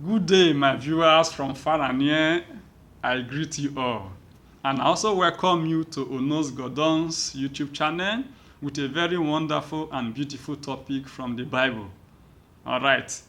Good day, my viewers from far and near. I greet you all. And I also welcome you to Onos Gordon's YouTube channel with a very wonderful and beautiful topic from the Bible. Alright,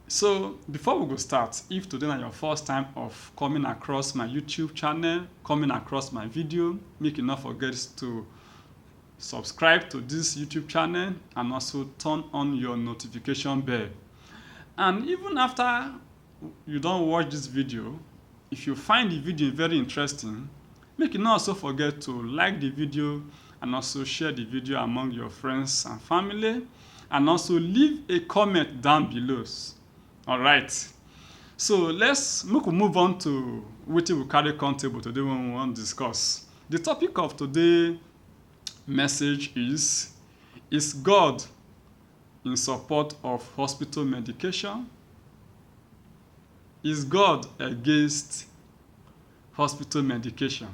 so before we go start, if today is your first time of coming across my YouTube channel, coming across my video, make you not forget to subscribe to this YouTube channel and also turn on your notification bell. And even after you don't watch this video, if you find the video very interesting, make you not also forget to like the video and also share the video among your friends and family, and also leave a comment down below. Alright, so let's move on to wetin we carry come table today when we wan discuss. The topic of today's message is God in support of hospital medication? Is God against hospital medication?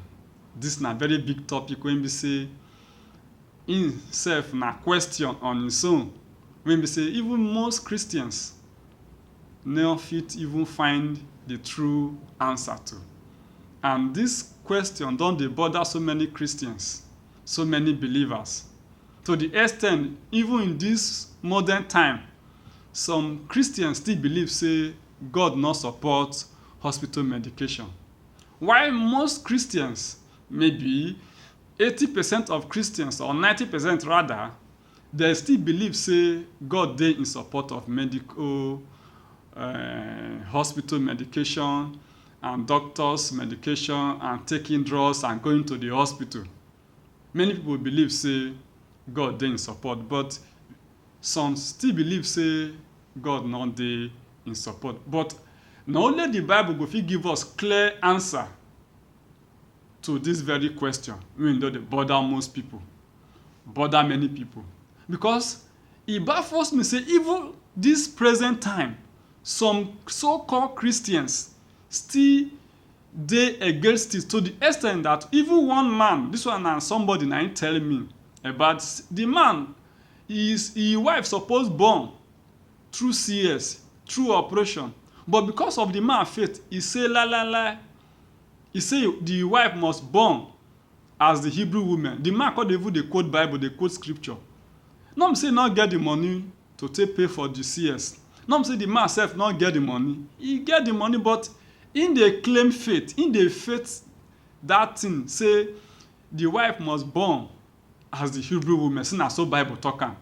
This na very big topic wey be say im sef na question on its own, wey be say even most Christians no fit even find the true answer to. And this question don dey bother so many Christians, so many believers, to the extent even in this modern time, some Christians still believe say God no support hospital medication, while most Christians, maybe 80% of Christians or 90% rather, they still believe say God dey in support of medical hospital medication and doctors medication and taking drugs and going to the hospital. Many people believe say God dey in support, but some still believe say God no dey in support. But na only the Bible go fit give us clear answer to this very question wey don dey bother most people, bother many people, because e baffles me say even this present time some so-called Christians still dey against it, to the extent that even one man, this one na somebody na im tell me about the man, his wife suppose born through CS, through operation, but because of the man faith, he say he say the wife must born as the Hebrew woman. The man come even dey quote Bible, dey quote scripture. No be say no get the money to take pay for the CS. No be say the man sef no get the money. He get the money, but im dey claim faith. Im dey faith that thing say the wife must born as the Hebrew woman. Say na so Bible talk am.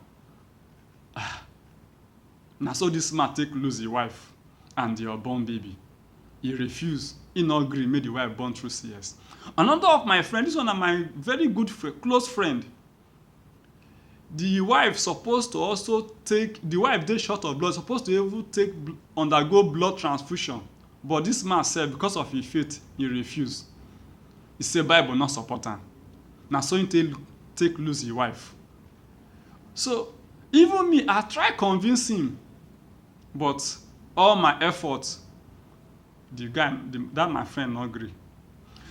Na so this man take lose him wife and the unborn baby. He refuse. He no gree make the wife born through CS. Another of my friend, this one na my very good friend, close friend. The wife supposed to also take, the wife dey short of blood, supposed to even undergo blood transfusion, but this man sef, because of him faith, he refuse. He say Bible no support am. Na so him take lose him wife. So even me, I try convince him, but all my effort, that my friend no gree.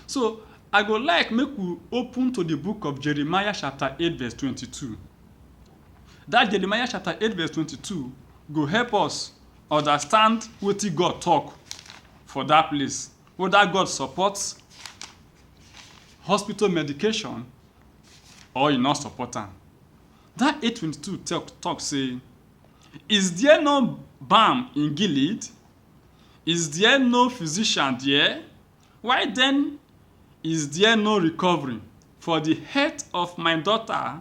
So I go like make we open to the book of Jeremiah chapter 8 verse 22. That Jeremiah chapter 8 verse 22 go help us understand wetin God talk for that place, whether God supports hospital medication or he not support am. That 8:22 talk say, is there no balm in Gilead? Is there no physician there? Why then is there no recovery for the health of my daughter,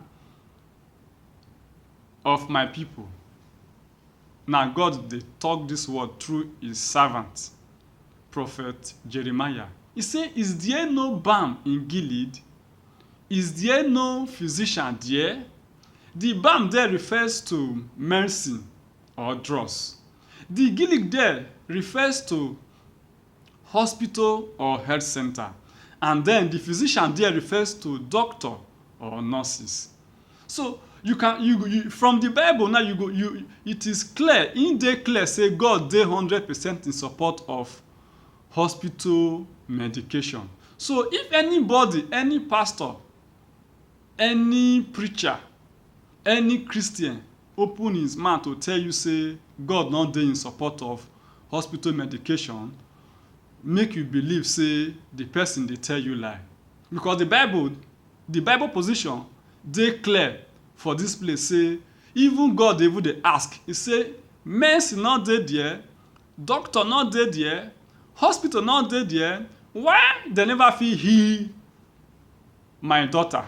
of my people? Now God dey talk this word through his servant, prophet Jeremiah. He say, is there no balm in Gilead? Is there no physician there? The balm there refers to medicine or drugs. The Gilead there refers to hospital or health center. And then the physician there refers to doctor or nurses. So you from the Bible now it is clear, in dey clear say God dey 100% in support of hospital medication. So if anybody, any pastor, any preacher, any Christian open his mouth to tell you say God no dey in support of hospital medication make you believe say the person dey tell you lie. Because the Bible position dey clear for this place say even God dey even dey ask. He say medicine no dey there, doctor no dey there, hospital no dey there, why dem never fit heal my daughter?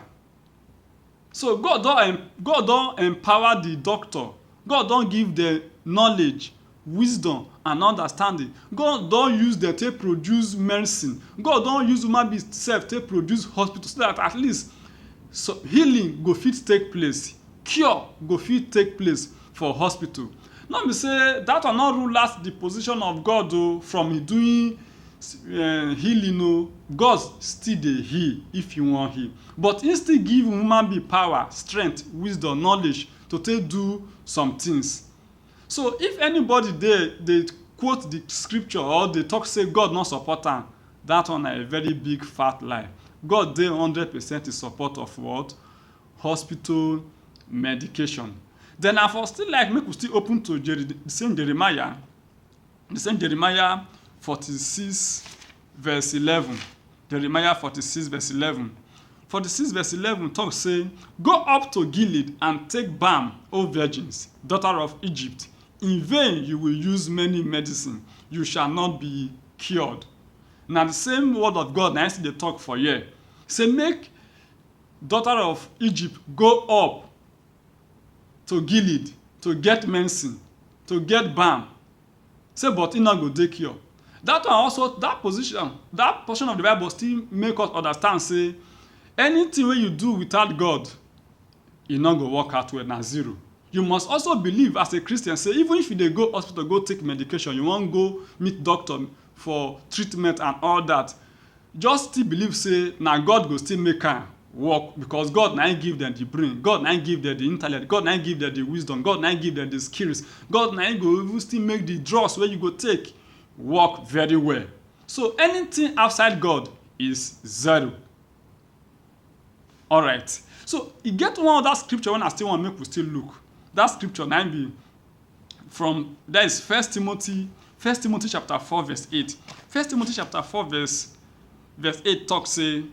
So God don empower the doctor. God don give them knowledge, wisdom and understanding. God don use dem take produce medicine. God don use human being sef take produce hospital so that at least healing go fit take place, cure go fit take place for hospital. No be say that one no rule out the position of God o from doing healing o. God still dey heal if you wan heal, but he still give human being power, strength, wisdom, knowledge to take do some things. So if anybody dey quote the scripture or dey talk say God no support am, that one na a very big fat lie. God dey 100% in support of what? Hospital medication. Then I for still like make we still open to the same Jeremiah 46 verse 11. Jeremiah 46 verse 11. 46 verse 11 talk say, go up to Gilead and take balm, O virgins, daughter of Egypt. In vain you will use many medicine, you shall not be cured. Na the same word of God na still dey talk for here. Say make daughter of Egypt go up to Gilead to get medicine, to get balm. Say but e no go dey cure. That one also, that portion of the Bible still make us understand say anything wey you do without God, e no go work out well, na zero. You must also believe as a Christian say even if you dey go hospital go take medication, you wan go meet doctor for treatment and all that, just still believe say na God go still make am work, because God na him give them the brain, God na him give them the intellect, God na him give them the wisdom, God na him give them the skills, God na him go even still make the drugs wey you go take work very well. So anything outside God is zero. Alright, so e get one other scripture wey I still wan make we still look. That scripture na be from, that is 1 Timothy chapter 4 verse 8. 1 Timothy chapter 4 verse 8 talk say,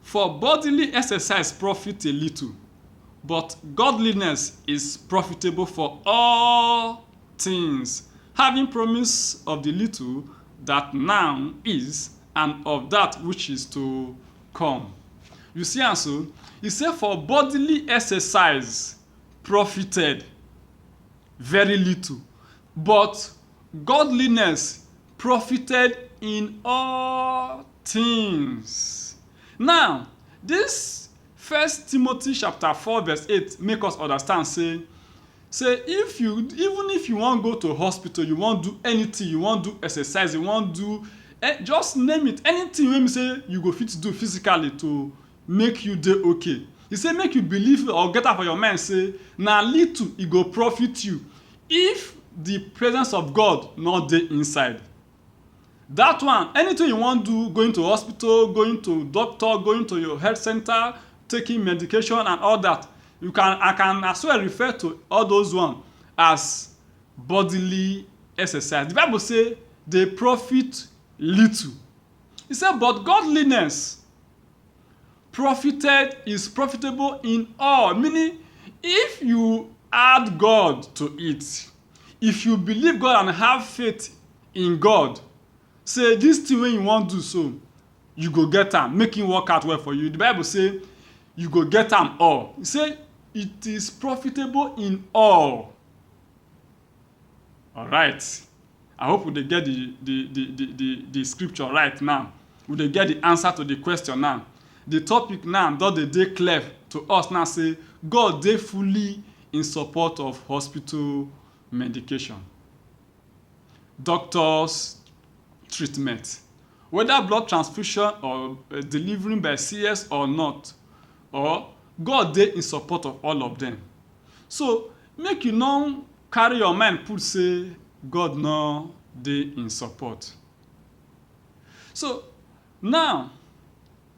for bodily exercise profit a little, but godliness is profitable for all things, having promise of the little that now is, and of that which is to come. You see am so? He say for bodily exercise profited very little, but godliness profited in all things. Now, this 1 Timothy chapter 4 verse 8 make us understand say if you wan go to hospital, you wan do anything, you wan do exercise, you wan do just name it, anything wey be say you go fit do physically to make you dey okay. He say make you believe or get am for your mind say na little e go profit you if the presence of God no dey inside. That one, anything you wan do, going to hospital, going to doctor, going to your health center, taking medication and all that, I can as well refer to all those one as bodily exercise. The Bible say they profit little. He said but godliness is profitable in all, meaning if you add God to it, if you believe God and have faith in God, say this thing wey you wan do so, you go get am, make him work out well for you. The Bible say you go get am all. He say it is profitable in all. Alright, I hope we dey get the scripture right now. We dey get the answer to the question now. The topic now don dey clear to us now say God dey fully in support of hospital medication. Doctors treatment, whether blood transfusion or delivering by CS or not, or God dey in support of all of them. So make you no carry your mind put say God no dey in support. So now,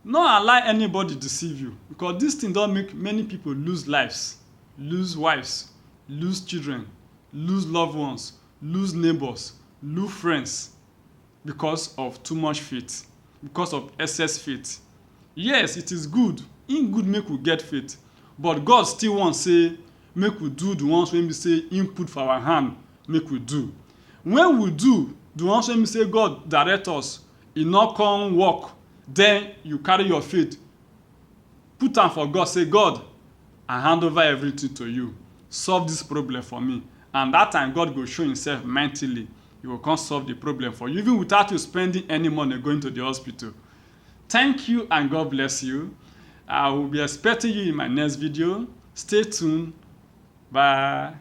no allow anybody deceive you, because this thing don make many people lose lives, lose wives, lose children, lose loved ones, lose neighbors, lose friends because of too much faith, because of excess faith. Yes, it is good. In good make we get faith, but God still wan say make we do the ones wey be say im put for our hand make we do. When we do the ones wey be say God direct us, e no come work, then you carry your faith put am for God, say God, I hand over everything to you, solve this problem for me, and that time God go show himself mightily. He go come solve the problem for you even without you spending any money going to the hospital. Thank you and God bless you. I will be expecting you in my next video. Stay tuned. Bye.